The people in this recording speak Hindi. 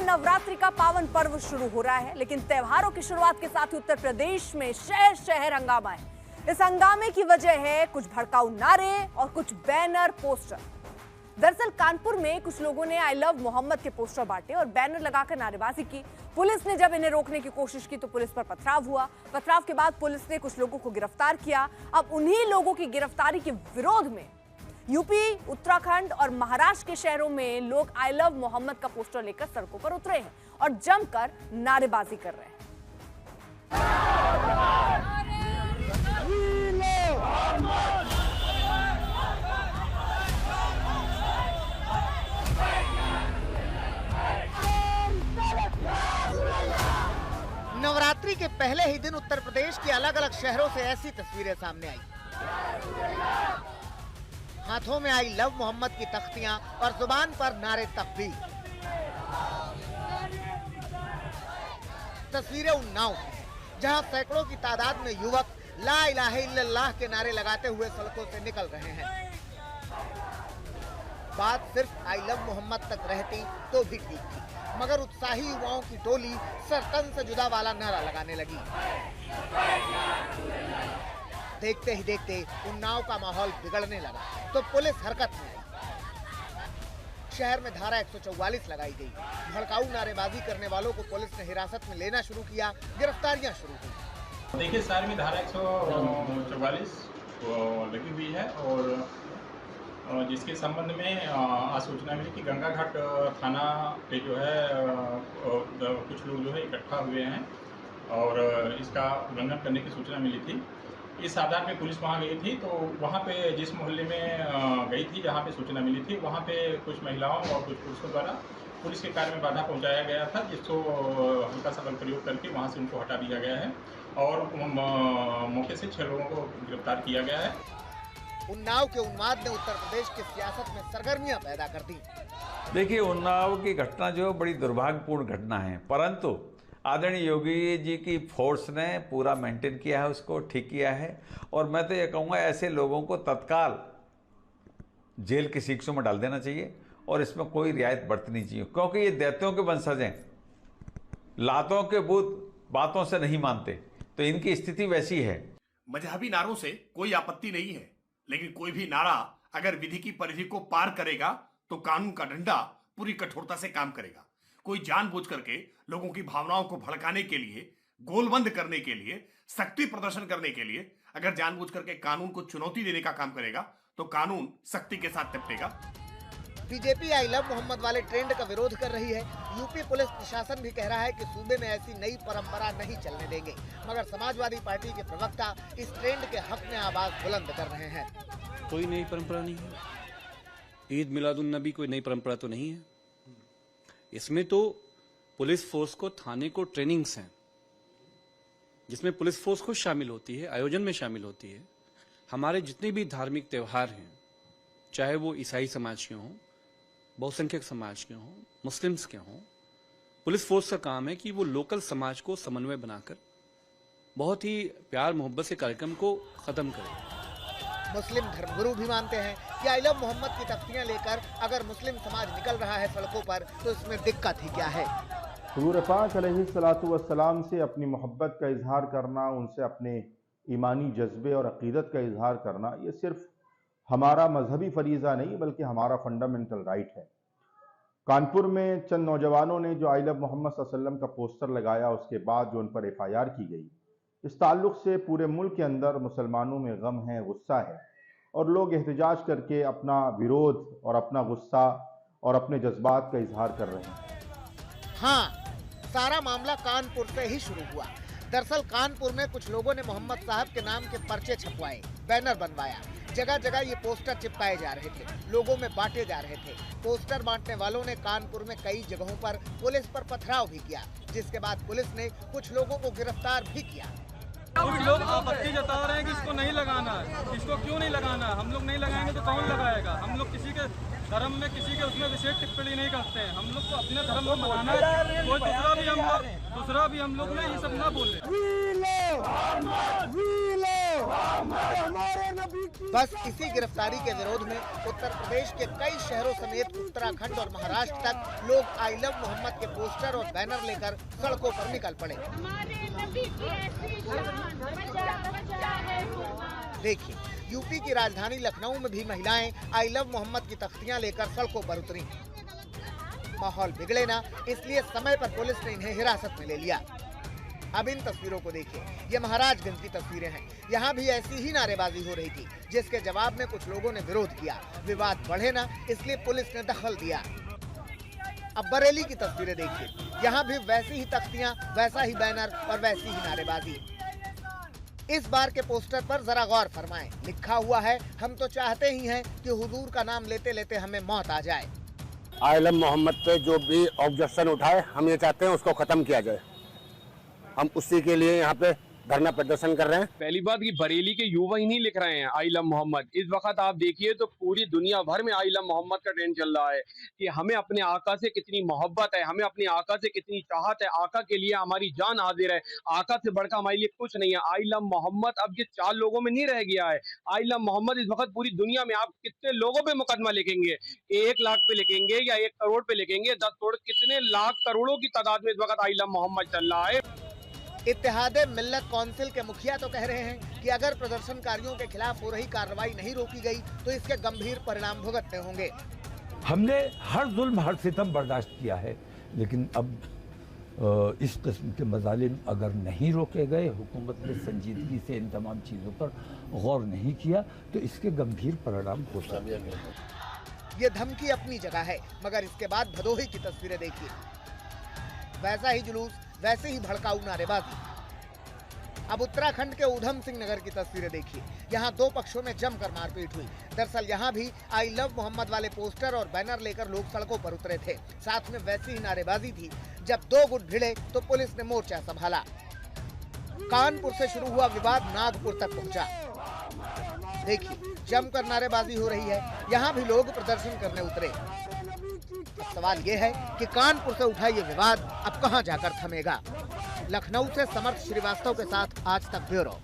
नवरात्रि का पावन पर्व शुरू हो रहा है, लेकिन त्योहारों की शुरुआत के साथ ही उत्तर प्रदेश में शहर शहर हंगामा है। इस हंगामे की वजह है कुछ भड़काऊ नारे और कुछ बैनर पोस्टर। दरअसल कानपुर में कुछ लोगों ने आई लव मोहम्मद के पोस्टर बांटे और बैनर लगाकर नारेबाजी की। पुलिस ने जब इन्हें रोकने की कोशिश की तो पुलिस पर पथराव हुआ। पथराव के बाद पुलिस ने कुछ लोगों को गिरफ्तार किया। अब उन्हीं लोगों की गिरफ्तारी के विरोध में यूपी, उत्तराखंड और महाराष्ट्र के शहरों में लोग आई लव मोहम्मद का पोस्टर लेकर सड़कों पर उतरे हैं और जमकर नारेबाजी कर रहे हैं। नवरात्रि के पहले ही दिन उत्तर प्रदेश के अलग अलग शहरों से ऐसी तस्वीरें सामने आई। हाथों में आई लव मोहम्मद की तख्तियां और जुबान पर नारे तकबीर। तस्वीरें उन्नाव की हैं, जहां सैकड़ों की तादाद में युवक ला इलाहा इल्लल्लाह के नारे लगाते हुए सड़कों से निकल रहे हैं। बात सिर्फ आई लव मोहम्मद तक रहती तो भी ठीक थी, मगर उत्साही युवाओं की टोली सर तन से जुदा वाला नारा लगाने लगी। देखते ही देखते उन्नाव का माहौल बिगड़ने लगा तो पुलिस हरकत में आई। शहर में धारा 144 लगाई गई। भड़काऊ नारेबाजी करने वालों को पुलिस ने हिरासत में लेना शुरू किया। गिरफ्तारियां शुरू हुई। देखिए, शहर में धारा 144 लगी हुई है और जिसके संबंध में आज सूचना मिली कि गंगा घाट थाना पे जो है कुछ लोग जो है इकट्ठा हुए हैं और इसका उल्लंघन करने की सूचना मिली थी। इस आधार पे पुलिस वहाँ गई थी, तो वहाँ पे जिस मोहल्ले में गई थी जहाँ पे सूचना मिली थी, वहाँ पे कुछ महिलाओं और कुछ पुरुषों द्वारा पुलिस के कार्य में बाधा पहुँचाया गया था, जिसको हल्का सा बल प्रयोग करके वहाँ से उनको हटा दिया गया है और मौके से 6 लोगों को गिरफ्तार किया गया है। उन्नाव के उन्माद ने उत्तर प्रदेश की सियासत में सरगर्मियां पैदा कर दी। देखिए, उन्नाव की घटना जो बड़ी दुर्भाग्यपूर्ण घटना है, परंतु आदरणीय योगी जी की फोर्स ने पूरा मेंटेन किया है, उसको ठीक किया है। और मैं तो ये कहूँगा ऐसे लोगों को तत्काल जेल की शिक्षों में डाल देना चाहिए और इसमें कोई रियायत बरतनी चाहिए, क्योंकि ये दैत्यों के वंशज हैं, लातों के भूत बातों से नहीं मानते, तो इनकी स्थिति वैसी है। मजहबी नारों से कोई आपत्ति नहीं है, लेकिन कोई भी नारा अगर विधि की परिधि को पार करेगा तो कानून का डंडा पूरी कठोरता से काम करेगा। कोई जानबूझ करके लोगों की भावनाओं को भड़काने के लिए, गोलबंद करने के लिए, शक्ति प्रदर्शन करने के लिए अगर जानबूझ करके कानून को चुनौती देने का काम करेगा तो कानून सख्ती के साथ निपटेगा। बीजेपी आई लव मोहम्मद वाले ट्रेंड का विरोध कर रही है। यूपी पुलिस प्रशासन भी कह रहा है कि सूबे में ऐसी नई परंपरा नहीं चलने देंगे, मगर समाजवादी पार्टी के प्रवक्ता इस ट्रेंड के हक में आवाज बुलंद कर रहे हैं। कोई नई परंपरा नहीं है। ईद मिलादुन नबी कोई नई परंपरा तो नहीं है। इसमें तो पुलिस फोर्स को, थाने को ट्रेनिंग्स हैं, जिसमें पुलिस फोर्स खुद शामिल होती है, आयोजन में शामिल होती है। हमारे जितने भी धार्मिक त्योहार हैं, चाहे वो ईसाई समाज के हों, बहुसंख्यक समाज के हों, मुस्लिम्स के हों, पुलिस फोर्स का काम है कि वो लोकल समाज को समन्वय बनाकर बहुत ही प्यार मोहब्बत से कार्यक्रम को खत्म करे। मुस्लिम धर्मगुरु भी मानते हैं कि आई लव मोहम्मद की तख्तियां लेकर अगर मुस्लिम समाज निकल रहा है सड़कों पर तो इसमें दिक्कत ही क्या है। हुजूर पाक अलैहिस्सलातु वस्सलाम से अपनी मोहब्बत का इजहार करना, उनसे अपने ईमानी जज्बे और अकीदत का इजहार करना, ये सिर्फ हमारा मजहबी फरीज़ा नहीं बल्कि हमारा फंडामेंटल राइट है। कानपुर में चंद नौजवानों ने जो आई लव मोहम्मद सल्लल्लाहु अलैहि वसल्लम का पोस्टर लगाया, उसके बाद जो उन पर FIR की गई, इस ताल्लुक से पूरे मुल्क के अंदर मुसलमानों में गम है, गुस्सा है और लोग एहतजाज करके अपना विरोध और अपना गुस्सा और अपने जज्बात का इजहार कर रहे हैं। हाँ, सारा मामला कानपुर से ही शुरू हुआ। दरअसल कानपुर में कुछ लोगों ने मोहम्मद साहब के नाम के पर्चे छपवाए, बैनर बनवाया। जगह जगह ये पोस्टर चिपकाए जा रहे थे, लोगों में बांटे जा रहे थे। पोस्टर बांटने वालों ने कानपुर में कई जगहों पर पुलिस पर पथराव भी किया, जिसके बाद पुलिस ने कुछ लोगों को गिरफ्तार भी किया। कुछ लोग आपत्ति जता रहे हैं कि इसको नहीं लगाना है। इसको क्यों नहीं लगाना है? हम लोग नहीं लगाएंगे तो कौन लगाएगा? हम लोग किसी के धर्म में, किसी के उसमें विशेष टिप्पणी नहीं करते हैं। हम लोग को अपने धर्म को मनाना है। कोई दूसरा भी हम लोग ने ये सब ना बोले। बस इसी गिरफ्तारी के विरोध में उत्तर प्रदेश के कई शहरों समेत उत्तराखंड और महाराष्ट्र तक लोग आई लव मोहम्मद के पोस्टर और बैनर लेकर सड़कों पर निकल पड़े। देखिए, यूपी की राजधानी लखनऊ में भी महिलाएं आई लव मोहम्मद की तख्तियां लेकर सड़कों पर उतरी। माहौल बिगड़े ना, इसलिए समय पर पुलिस ने इन्हें हिरासत में ले लिया। अब इन तस्वीरों को देखिए, ये महाराजगंज की तस्वीरें हैं। यहाँ भी ऐसी ही नारेबाजी हो रही थी, जिसके जवाब में कुछ लोगों ने विरोध किया। विवाद बढ़े ना, इसलिए पुलिस ने दखल दिया। अब बरेली की तस्वीरें देखिए, यहाँ भी वैसी ही तख्तियां, वैसा ही बैनर और वैसी ही नारेबाजी। इस बार के पोस्टर पर जरा गौर फरमाएं। लिखा हुआ है, हम तो चाहते ही हैं कि हुजूर का नाम लेते लेते हमें मौत आ जाए। आई लव मोहम्मद पे जो भी ऑब्जेक्शन उठाए, हम ये चाहते हैं उसको खत्म किया जाए। हम उसी के लिए यहाँ पे धरना प्रदर्शन कर रहे हैं। पहली बात कि बरेली के युवा ही नहीं लिख रहे हैं आई लव मोहम्मद। इस वक्त आप देखिए तो पूरी दुनिया भर में आई लव मोहम्मद का ट्रेंड चल रहा है कि हमें अपने आका से कितनी मोहब्बत है, हमें अपने आका से कितनी चाहत है, आका के लिए हमारी जान हाजिर है, आका से बढ़कर हमारे लिए कुछ नहीं है। आई लव मोहम्मद अब ये 4 लोगों में नहीं रह गया है। आई लव मोहम्मद इस वक्त पूरी दुनिया में आप कितने लोगों पे मुकदमा लिखेंगे? 1 लाख पे लिखेंगे या 1 करोड़ पे लिखेंगे? 10 करोड़, कितने लाख करोड़ों की तादाद में इस वक्त आई लव मोहम्मद चल रहा है। इत्तेहादे मिल्लत काउंसिल के मुखिया तो कह रहे हैं कि अगर प्रदर्शनकारियों के खिलाफ हो रही कार्रवाई नहीं रोकी गई तो इसके गंभीर परिणाम भुगतने होंगे। हमने हर जुल्म हर सितम बर्दाश्त किया है, लेकिन अब इस किस्म के मजालिम अगर नहीं रोके गए, हुकूमत ने संजीदगी से इन तमाम चीज़ों पर गौर नहीं किया तो इसके गंभीर परिणाम हो सकते हैं। ये धमकी अपनी जगह है, मगर इसके बाद भदोही की तस्वीरें देखिए। वैसा ही जुलूस, वैसे ही भड़काऊ नारेबाजी। अब उत्तराखंड के ऊधम सिंह नगर की तस्वीरें देखिए। यहाँ 2 पक्षों में जमकर मारपीट हुई। दरअसल यहाँ भी आई लव मोहम्मद वाले पोस्टर और बैनर लेकर लोग सड़कों पर उतरे थे। साथ में वैसी ही नारेबाजी थी। जब 2 गुट भिड़े तो पुलिस ने मोर्चा संभाला। कानपुर से शुरू हुआ विवाद नागपुर तक पहुंचा। देखिए, जमकर नारेबाजी हो रही है। यहाँ भी लोग प्रदर्शन करने उतरे। सवाल ये है कि कानपुर से उठा ये विवाद अब कहां जाकर थमेगा। लखनऊ से समर्थ श्रीवास्तव के साथ आज तक ब्यूरो।